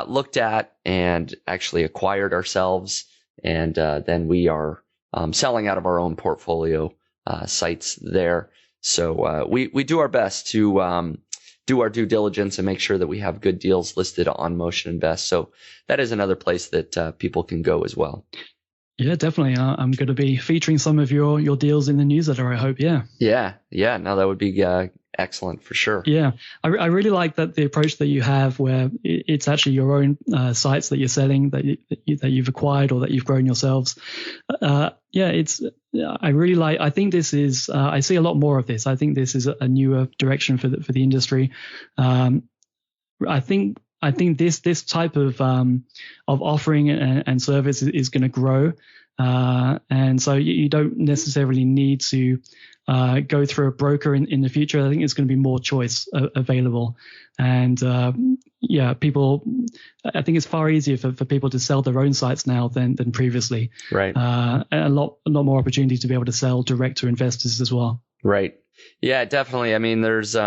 Speaker 3: looked at and actually acquired ourselves, and then we are selling out of our own portfolio sites there. So we do our best to do our due diligence and make sure that we have good deals listed on Motion Invest. So that is another place that people can go as well.
Speaker 2: Yeah, definitely. I'm going to be featuring some of your deals in the newsletter, I hope. Yeah.
Speaker 3: Yeah. No, that would be excellent for sure.
Speaker 2: Yeah. I really like the approach that you have, where it's actually your own sites that you're selling, that you've acquired or that you've grown yourselves. I think this is, I see a lot more of this. I think this is a newer direction for the industry. I think this type of offering and service is going to grow, and so you don't necessarily need to go through a broker in the future. I think it's going to be more choice available, and people. I think it's far easier for people to sell their own sites now than previously.
Speaker 3: Right.
Speaker 2: And a lot more opportunity to be able to sell direct to investors as well.
Speaker 3: Right. Yeah, definitely. I mean, there's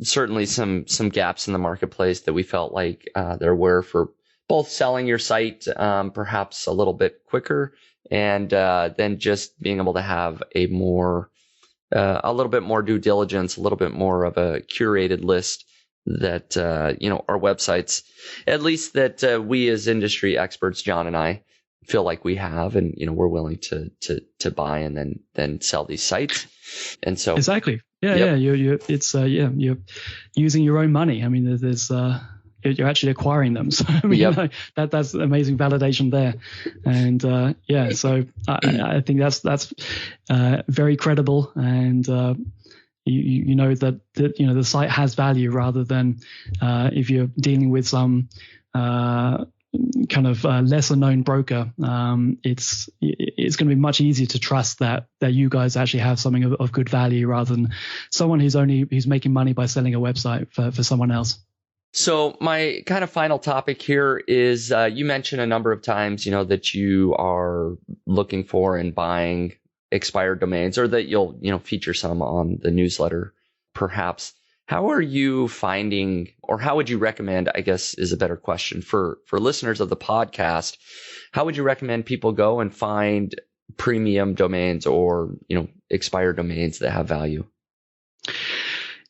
Speaker 3: certainly some gaps in the marketplace that we felt like there were for both selling your site perhaps a little bit quicker, and then just being able to have a little bit more due diligence, a little bit more of a curated list that our websites, at least that we as industry experts, John and I, feel like we have, and we're willing to buy and then sell these sites. And so
Speaker 2: exactly,
Speaker 3: Yep.
Speaker 2: You're using your own money. I mean, there's you're actually acquiring them, so I mean, that's amazing validation there. And so I think that's very credible, and you know that the site has value, rather than if you're dealing with some kind of lesser known broker. It's going to be much easier to trust that you guys actually have something of good value, rather than someone who's making money by selling a website for someone else.
Speaker 3: So my kind of final topic here is you mentioned a number of times, that you are looking for and buying expired domains, or that you'll feature some on the newsletter perhaps. How are you finding, or how would you recommend, I guess is a better question for listeners of the podcast, how would you recommend people go and find premium domains or, expired domains that have value?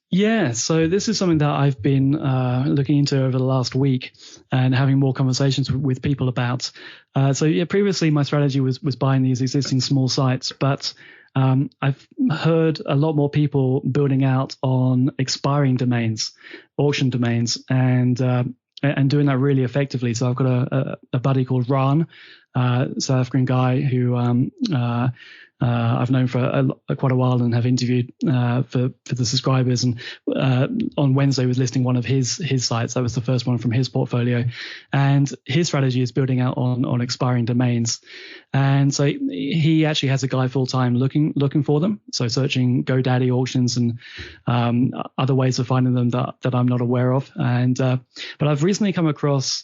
Speaker 2: Yeah, so this is something that I've been looking into over the last week and having more conversations with people about. Previously my strategy was buying these existing small sites, but I've heard a lot more people building out on expiring domains, auction domains, and doing that really effectively. So I've got a buddy called Ran, South African guy who I've known for quite a while and have interviewed for the subscribers. And on Wednesday was listing one of his sites. That was the first one from his portfolio. And his strategy is building out on expiring domains. And so he actually has a guy full time looking for them. So searching GoDaddy auctions and other ways of finding them that I'm not aware of. And but I've recently come across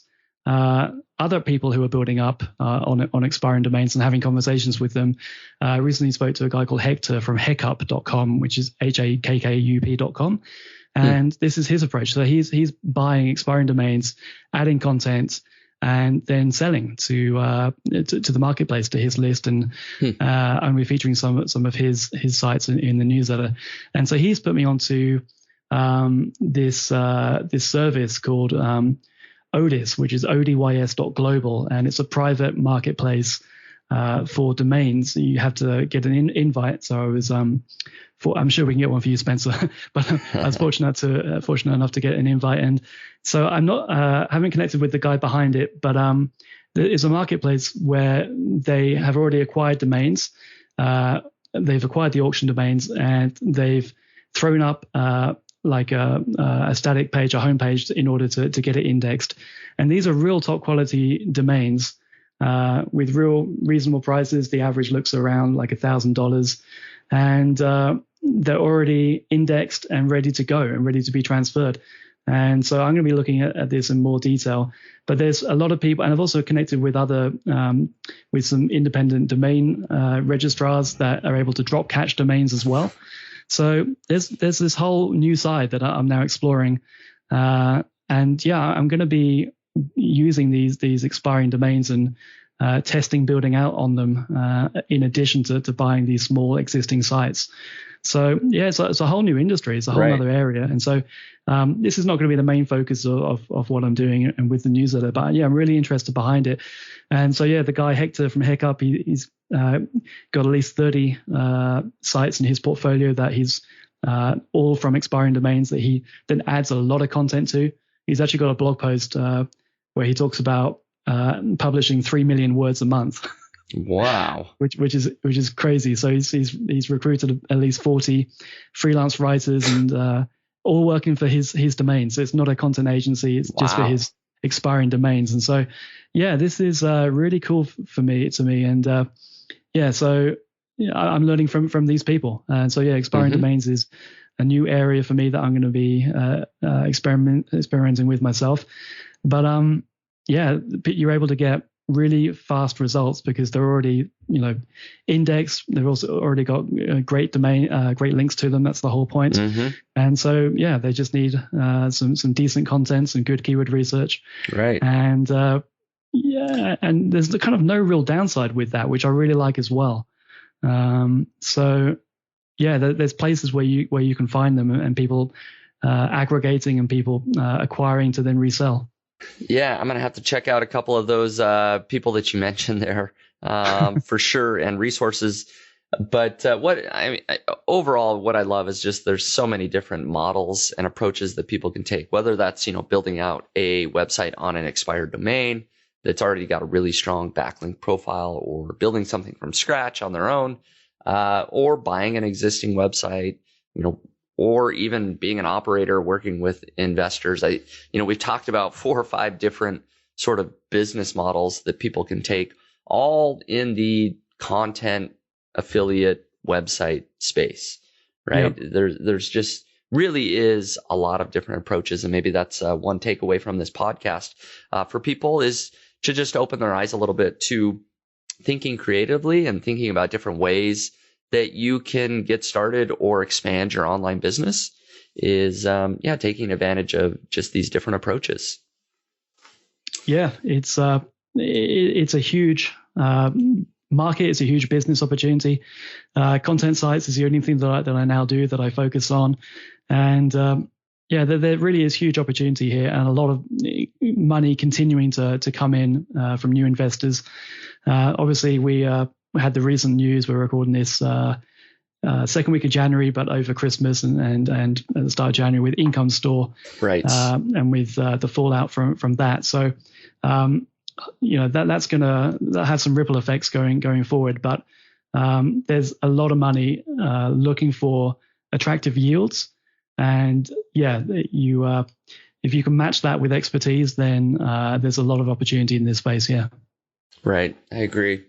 Speaker 2: other people who are building up on expiring domains and having conversations with them. Recently spoke to a guy called Hector from hackup.com, which is HAKKUP.com. And this is his approach. So he's buying expiring domains, adding content, and then selling to the marketplace, to his list, and we're featuring some of his sites in the newsletter. And so he's put me onto this service called Odys, which is odys.global, and it's a private marketplace for domains. You have to get an invite. So I was I'm sure we can get one for you, Spencer, but I was fortunate enough to get an invite. And so I'm not haven't connected with the guy behind it, but it's a marketplace where they have already acquired domains. They've acquired the auction domains, and they've thrown up like a static page, a homepage, in order to get it indexed. And these are real top quality domains with real reasonable prices. The average looks around like $1,000, and they're already indexed and ready to go and ready to be transferred. And so I'm going to be looking at this in more detail. But there's a lot of people, and I've also connected with with some independent domain registrars that are able to drop catch domains as well. So there's this whole new side that I'm now exploring. And yeah, I'm going to be using these expiring domains and building out on them in addition to buying these small existing sites. So yeah, it's a whole new industry. It's a whole other area. And so this is not going to be the main focus of what I'm doing and with the newsletter, but yeah, I'm really interested behind it. And so yeah, the guy Hector from Hiccup, he's got at least 30 sites in his portfolio that he's all from expiring domains that he then adds a lot of content to. He's actually got a blog post where he talks about publishing 3 million words a month.
Speaker 3: Wow.
Speaker 2: which is crazy. So he's recruited at least 40 freelance writers and all working for his domain. So it's not a content agency. It's just for his expiring domains. And so, yeah, this is really cool to me. And so I'm learning from these people. And so, yeah, expiring domains is a new area for me that I'm going to be experimenting with myself. But you're able to get really fast results because they're already, indexed. They've also already got great domain, great links to them. That's the whole point. And so, yeah, they just need some decent content, some good keyword research.
Speaker 3: Right.
Speaker 2: And and there's kind of no real downside with that, which I really like as well. So yeah, there's places where you can find them and people aggregating and people acquiring to then resell.
Speaker 3: Yeah, I'm going to have to check out a couple of those people that you mentioned there for sure, and resources. But overall, what I love is just there's so many different models and approaches that people can take, whether that's, building out a website on an expired domain that's already got a really strong backlink profile, or building something from scratch on their own, or buying an existing website, or even being an operator working with investors. We've talked about 4 or 5 different sort of business models that people can take, all in the content affiliate website space, right? Yep. There's just really is a lot of different approaches. And maybe that's one takeaway from this podcast for people, is to just open their eyes a little bit to thinking creatively and thinking about different ways that you can get started or expand your online business, is taking advantage of just these different approaches.
Speaker 2: Yeah, it's a huge market. It's a huge business opportunity. Content sites is the only thing that I now do, that I focus on. And there really is huge opportunity here, and a lot of money continuing to come in from new investors. Obviously, we had the recent news. We're recording this second week of January, but over Christmas and at the start of January with Income Store,
Speaker 3: right?
Speaker 2: And with the fallout from that. So, that has some ripple effects going forward. But there's a lot of money looking for attractive yields, and if you can match that with expertise, then there's a lot of opportunity in this space. Yeah.
Speaker 3: Right. I agree.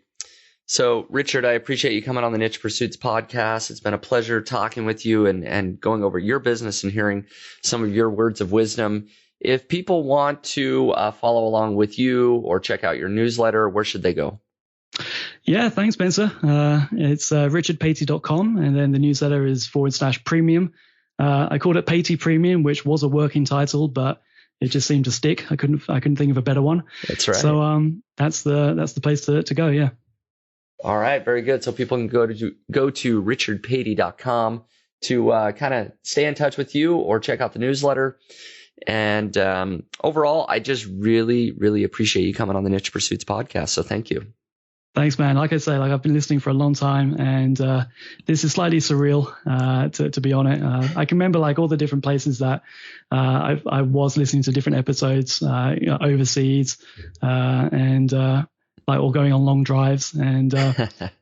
Speaker 3: So, Richard, I appreciate you coming on the Niche Pursuits podcast. It's been a pleasure talking with you and going over your business and hearing some of your words of wisdom. If people want to follow along with you or check out your newsletter, where should they go?
Speaker 2: Yeah, thanks, Spencer. It's richardpatey.com, and then the newsletter is /premium. I called it Patey Premium, which was a working title, but it just seemed to stick. I couldn't think of a better one.
Speaker 3: That's right.
Speaker 2: So that's the place to go. Yeah.
Speaker 3: All right, very good. So people can go to richardpatey.com to kind of stay in touch with you or check out the newsletter. And overall, I just really, really appreciate you coming on the Niche Pursuits podcast. So thank you.
Speaker 2: Thanks, man. Like I say, I've been listening for a long time, and this is slightly surreal to be on it. I can remember all the different places that I was listening to different episodes overseas, and all going on long drives, and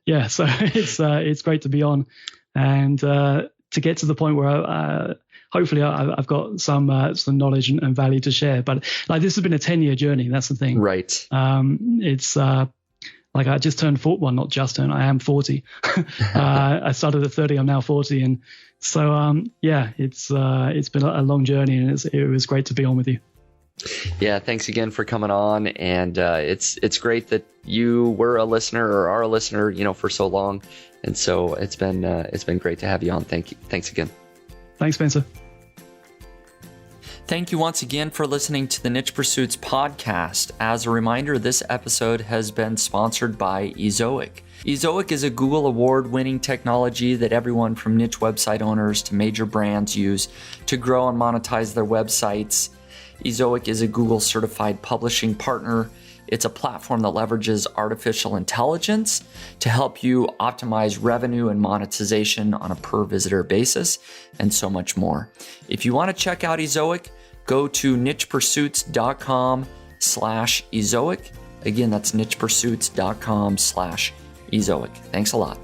Speaker 2: yeah, so it's great to be on, and to get to the point where hopefully I've got some knowledge and value to share. But this has been a 10-year journey. That's the thing,
Speaker 3: right?
Speaker 2: It's I just turned 40. Well, not just turned. I am 40. I started at 30. I'm now 40, and so yeah, it's been a long journey, and it was great to be on with you.
Speaker 3: Yeah, thanks again for coming on, and it's great that you were a listener or are a listener, for so long, and so it's been great to have you on. Thank you. Thanks again.
Speaker 2: Thanks, Spencer.
Speaker 1: Thank you once again for listening to the Niche Pursuits podcast. As a reminder, this episode has been sponsored by Ezoic. Ezoic is a Google award-winning technology that everyone from niche website owners to major brands use to grow and monetize their websites. Ezoic is a Google certified publishing partner. It's a platform that leverages artificial intelligence to help you optimize revenue and monetization on a per visitor basis, and so much more. If you want to check out Ezoic, go to nichepursuits.com/Ezoic. Again, that's nichepursuits.com/Ezoic. Thanks a lot.